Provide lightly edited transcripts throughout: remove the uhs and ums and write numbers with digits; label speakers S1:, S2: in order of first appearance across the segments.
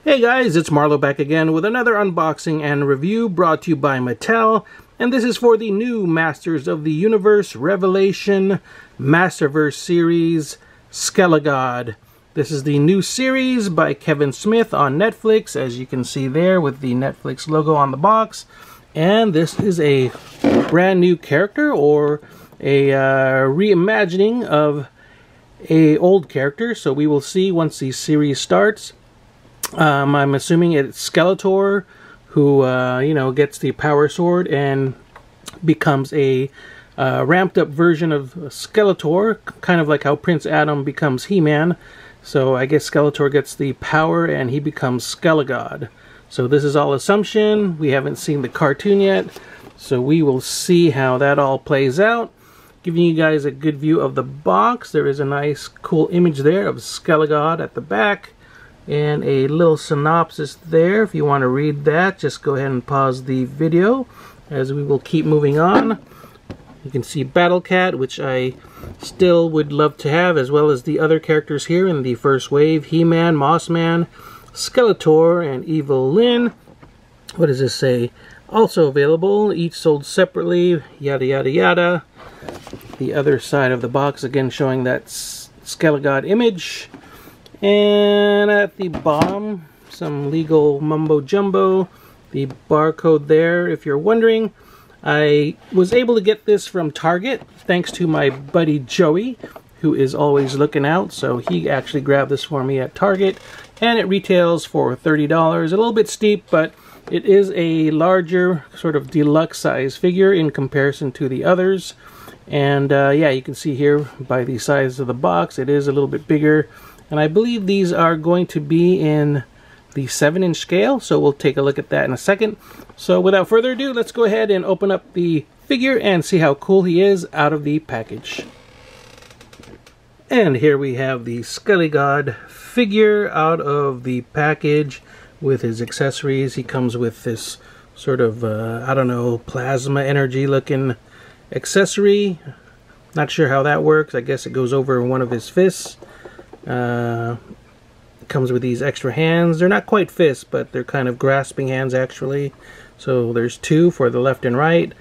S1: Hey guys, it's Marlo back again with another unboxing and review brought to you by Mattel, and this is for the new Masters of the Universe Revelation Masterverse series, Skelegod. This is the new series by Kevin Smith on Netflix, as you can see there with the Netflix logo on the box. And this is a brand new character, or a reimagining of a old character, so we will see once the series starts. I'm assuming it's Skeletor who, gets the power sword and becomes a ramped up version of Skeletor, kind of like how Prince Adam becomes He-Man. So I guess Skeletor gets the power and he becomes Skelegod. So this is all assumption. We haven't seen the cartoon yet, so we will see how that all plays out. Giving you guys a good view of the box. There is a nice cool image there of Skelegod at the back. And a little synopsis there. If you want to read that, just go ahead and pause the video as we will keep moving on. You can see Battle Cat, which I still would love to have, as well as the other characters here in the first wave. He-Man, Mossman, Skeletor, and Evil-Lyn. What does this say? Also available, each sold separately, yada yada yada. The other side of the box again showing that Skelegod image. And at the bottom, some legal mumbo jumbo, the barcode there. If you're wondering, I was able to get this from Target thanks to my buddy Joey, who is always looking out. So he actually grabbed this for me at Target, and it retails for $30. A little bit steep, but it is a larger sort of deluxe size figure in comparison to the others. And yeah, you can see here by the size of the box, it is a little bit bigger. And I believe these are going to be in the 7-inch scale, so we'll take a look at that in a second. So without further ado, let's go ahead and open up the figure and see how cool he is out of the package. And here we have the Skelegod figure out of the package with his accessories. He comes with this sort of, I don't know, plasma energy looking accessory. Not sure how that works. I guess it goes over one of his fists. Comes with these extra hands. They're not quite fists, but they're kind of grasping hands actually. So there's two for the left and right.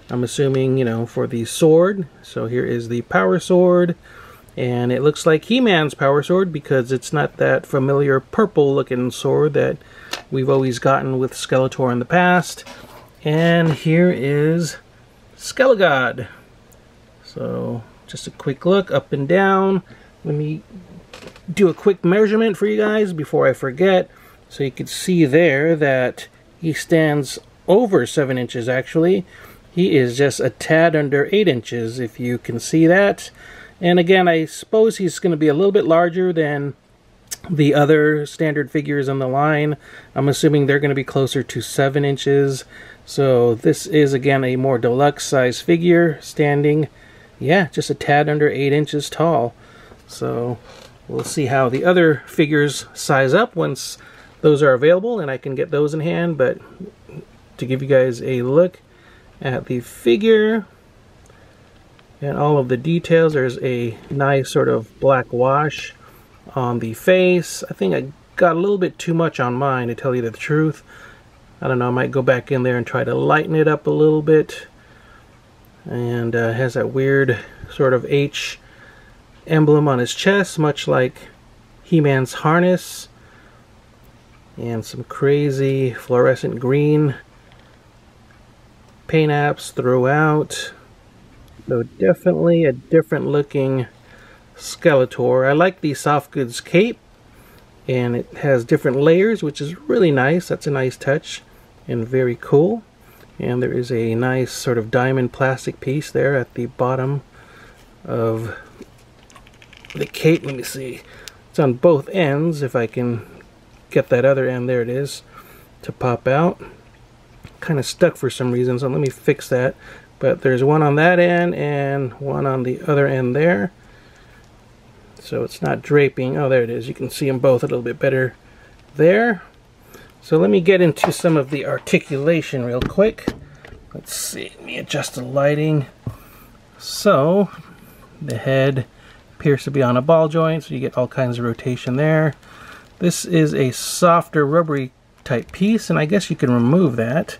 S1: I'm assuming, for the sword. So here is the power sword. And it looks like He-Man's power sword because it's not that familiar purple looking sword that we've always gotten with Skeletor in the past. And here is Skelegod. So just a quick look up and down. Let me do a quick measurement for you guys before I forget. So you can see there that he stands over 7 inches actually. He is just a tad under 8 inches, if you can see that. And again, I suppose he's going to be a little bit larger than the other standard figures on the line. I'm assuming they're going to be closer to 7 inches. So this is again a more deluxe size figure, standing, yeah, just a tad under 8 inches tall. So we'll see how the other figures size up once those are available and I can get those in hand. But to give you guys a look at the figure and all of the details, there's a nice sort of black wash on the face. I think I got a little bit too much on mine, to tell you the truth. I don't know, I might go back in there and try to lighten it up a little bit. And has that weird sort of H emblem on his chest, much like He-Man's harness, and some crazy fluorescent green paint apps throughout. So definitely a different looking Skeletor. I like the soft goods cape, and it has different layers, which is really nice. That's a nice touch and very cool. And there is a nice sort of diamond plastic piece there at the bottom of the cape. Let me see, it's on both ends. If I can get that other end, there it is, to pop out. Kind of stuck for some reason, so let me fix that. But there's one on that end and one on the other end there, so it's not draping. Oh, there it is. You can see them both a little bit better there. So let me get into some of the articulation real quick. Let's see, let me adjust the lighting. So the head appears to be on a ball joint, so you get all kinds of rotation there. This is a softer rubbery type piece, and I guess you can remove that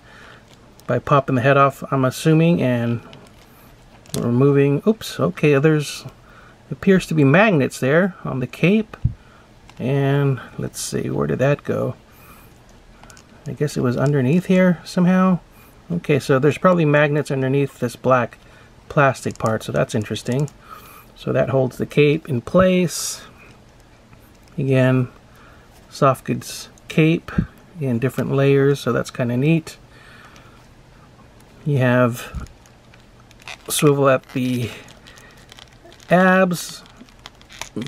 S1: by popping the head off, I'm assuming, and removing, oops, okay, there's appears to be magnets there on the cape. And let's see, where did that go? I guess it was underneath here somehow. Okay, so there's probably magnets underneath this black plastic part, so that's interesting. So that holds the cape in place. Again, soft goods cape in different layers, so that's kind of neat. You have swivel at the abs,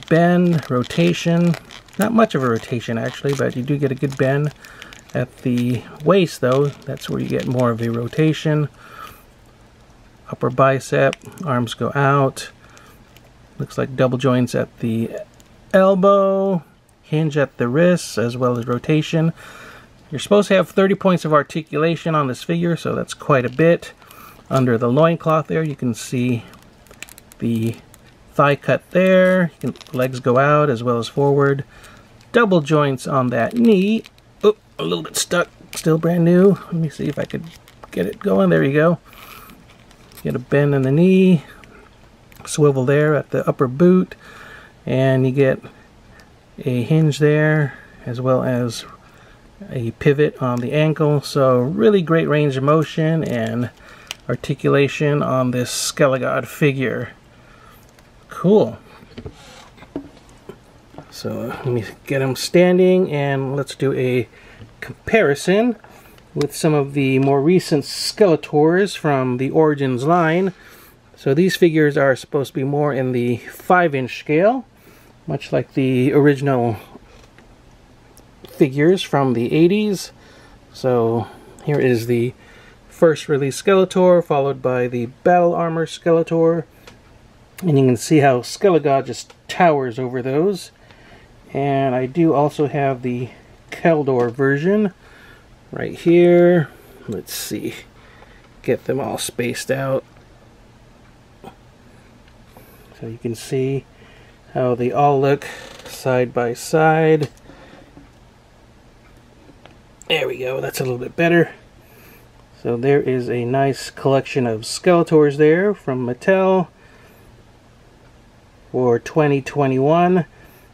S1: bend, rotation. Not much of a rotation actually, but you do get a good bend. At the waist though, that's where you get more of a rotation. Upper bicep, arms go out. Looks like double joints at the elbow, hinge at the wrists, as well as rotation. You're supposed to have 30 points of articulation on this figure, so that's quite a bit. Under the loincloth there, you can see the thigh cut there. Legs go out as well as forward. Double joints on that knee. Oh, a little bit stuck. Still brand new. Let me see if I could get it going. There you go. Get a bend in the knee. Swivel there at the upper boot. And you get a hinge there as well as a pivot on the ankle. So really great range of motion and articulation on this Skelegod figure. Cool. So let me get him standing and let's do a comparison with some of the more recent Skeletors from the Origins line. So these figures are supposed to be more in the 5-inch scale, much like the original figures from the 80s. So here is the first release Skeletor, followed by the Battle Armor Skeletor. And you can see how Skelegod just towers over those. And I do also have the Keldor version right here. Let's see. Get them all spaced out. So you can see how they all look side by side. There we go. That's a little bit better. So there is a nice collection of Skeletors there from Mattel for 2021.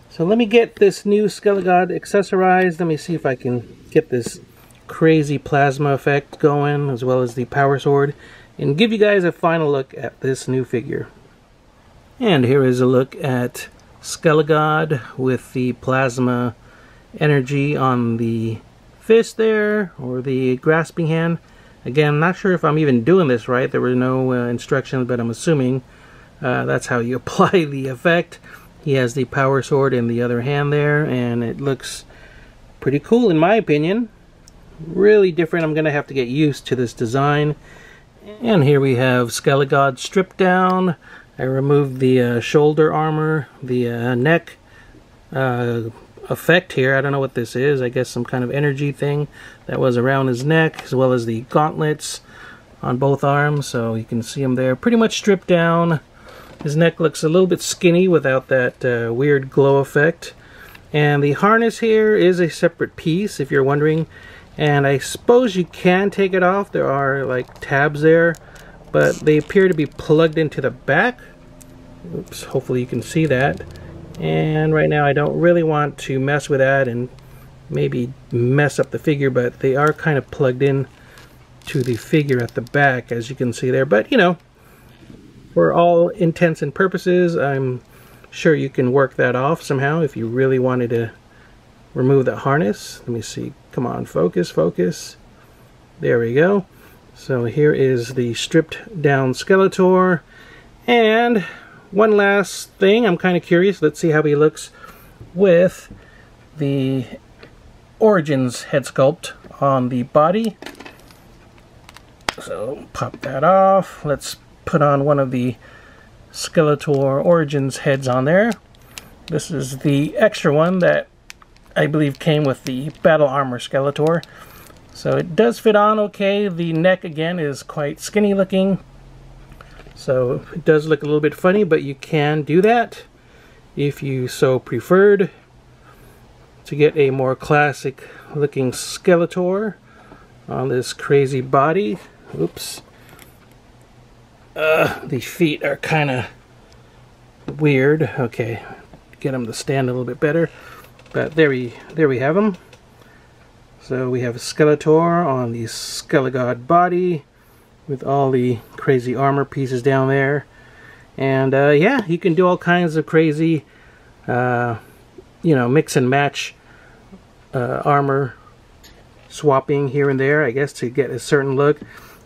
S1: So let me get this new Skelegod accessorized. Let me see if I can get this crazy plasma effect going, as well as the power sword, and give you guys a final look at this new figure. And here is a look at Skelegod with the plasma energy on the fist there, or the grasping hand. Again, I'm not sure if I'm even doing this right. There were no instructions, but I'm assuming that's how you apply the effect. He has the power sword in the other hand there, and it looks pretty cool in my opinion. Really different. I'm going to have to get used to this design. And here we have Skelegod stripped down. I removed the shoulder armor, the neck effect here. I don't know what this is. I guess some kind of energy thing that was around his neck, as well as the gauntlets on both arms. So you can see him there pretty much stripped down. His neck looks a little bit skinny without that weird glow effect. And the harness here is a separate piece, if you're wondering. And I suppose you can take it off. There are like tabs there, but they appear to be plugged into the back. Oops, hopefully you can see that. And right now I don't really want to mess with that and maybe mess up the figure, but they are kind of plugged in to the figure at the back, as you can see there. But you know, for all intents and purposes, I'm sure you can work that off somehow if you really wanted to remove the harness. Let me see. Come on, focus, focus. There we go. So here is the stripped down Skeletor. And one last thing, I'm kind of curious. Let's see how he looks with the Origins head sculpt on the body. So pop that off. Let's put on one of the Skeletor Origins heads on there. This is the extra one that I believe came with the Battle Armor Skeletor. So it does fit on okay. The neck again is quite skinny looking, so it does look a little bit funny, but you can do that if you so preferred. to get a more classic looking Skeletor on this crazy body. Oops. The feet are kind of weird. Okay, get them to stand a little bit better. But there we have them. So we have Skeletor on the Skelegod body with all the crazy armor pieces down there. And yeah, you can do all kinds of crazy, you know, mix and match armor swapping here and there, I guess, to get a certain look.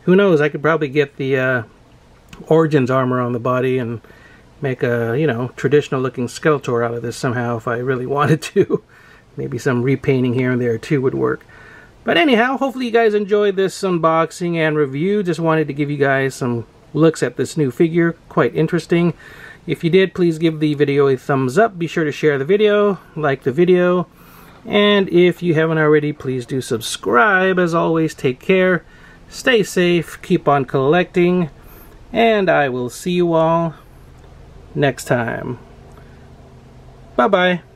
S1: Who knows, I could probably get the Origins armor on the body and make a, you know, traditional looking Skeletor out of this somehow if I really wanted to. Maybe some repainting here and there too would work. But anyhow, hopefully you guys enjoyed this unboxing and review. Just wanted to give you guys some looks at this new figure. Quite interesting. If you did, please give the video a thumbs up. Be sure to share the video, like the video. And if you haven't already, please do subscribe. As always, take care, stay safe, keep on collecting, and I will see you all next time. Bye-bye.